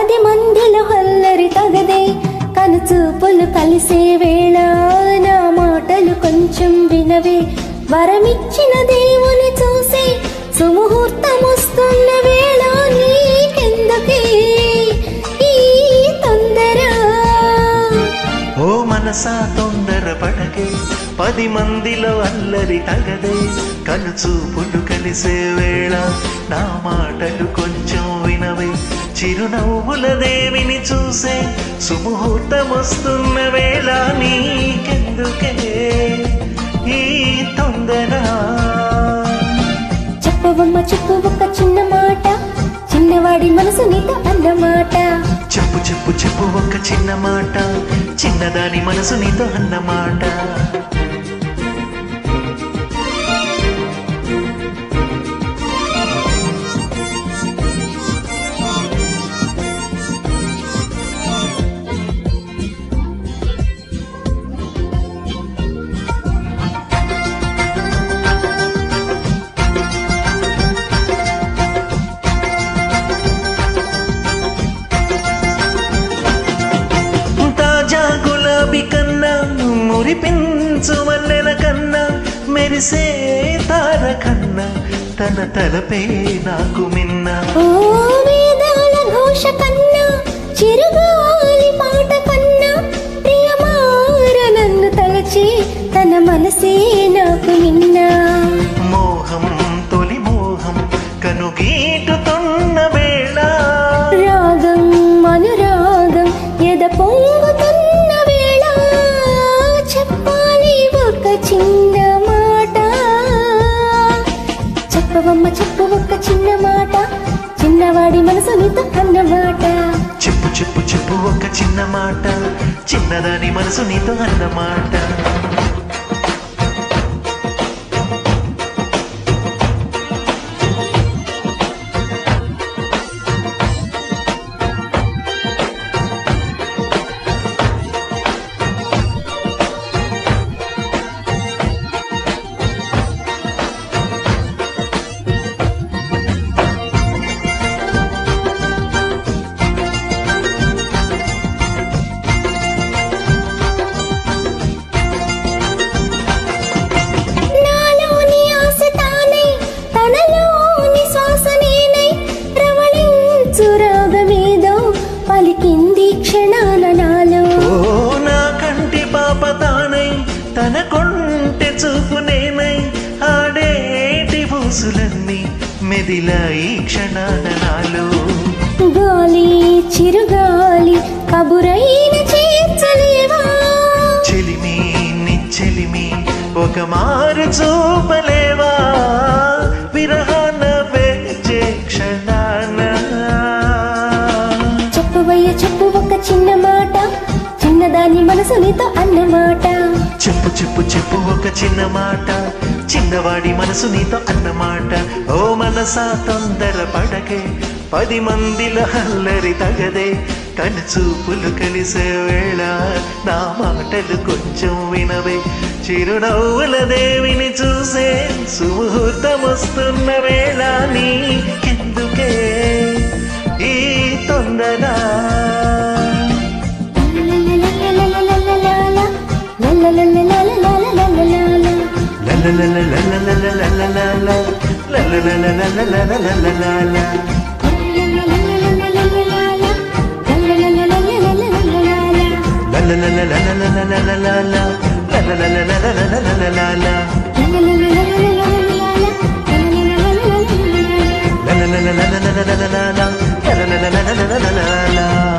10 మందిలో హల్లరి తగదే కనుచూపులు కలిసే వేళ నా మాటలు కొంచెం వినవే వరమిచ్చిన దేవుని చూసే సుముహూర్తం వస్తున్న వేళ నీకెందుకే ఈ తొందర ఓ మనసా తొందర పడకే 10 మందిలో అల్లరి తగదే కనుచూపులు కలిసే వేళ నా మాటలు కొంచెం వినవే చిరునవ్వుల దేవిని చూసే సుముహూర్తం వస్తున్న వేళ నీకెందుకే ఈ తొందర చెప్పవమ్మ చెప్పు ఒక చిన్న మాట చిన్నవాడి మనసు నీతో అన్నమాట చెప్పు చెప్పు చెప్పు ఒక చిన్న మాట చిన్నదాని మనసు నీతో అన్నమాట కన్నా మురిపించు మల్లెల కన్నా మెరిసే తార కన్నా తన తలపే నాకు మిన్న ఓ వేదాల ఘోష కన్నా చిరుగాలి పాట కన్నా ప్రియమార నన్ను తలచి తన మనసే నాకు మిన్న మోహం తొలి మోహం కనుగీటుతున్న వేళ రాగం అనురాగం ఎద పొంగుతున్న చిన్న మాట చెప్పవమ్మ చెప్పు ఒక చిన్న మాట చిన్నవాడి మనసు నీతో అన్నమాట చెప్పు చెప్పు చెప్పు ఒక చిన్న మాట చిన్నదాని మనసు నీతో అన్నమాట తన కొంటె చూపు నేనై ఆడేటి పూసులన్నీ మెదిలాయి క్షణాల నాలో గాలి చిరుగాలి కబురైన చేర్చలేవా చెలిమి నిచ్చెలిమి ఒక మారు చూపలేవా విరహాన వేచే క్షణాన చెప్పవయ్య చెప్పు ఒక చిన్న మాట చిన్నదాని మనసు నీతో అన్నమాట చెప్పు చెప్పు చెప్పు ఒక చిన్న మాట చిన్నవాడి మనసు నీతో అన్నమాట ఓ మనసా తొందర పడకే 10 మందిలో అల్లరి తగదే కనుచూపులు కలిసే వేళ నా మాటలు కొంచెం వినవే చిరునవ్వుల దేవిని చూసే సుముహూర్తం వస్తున్న వేళ నీకెందుకే ఈ తొందర la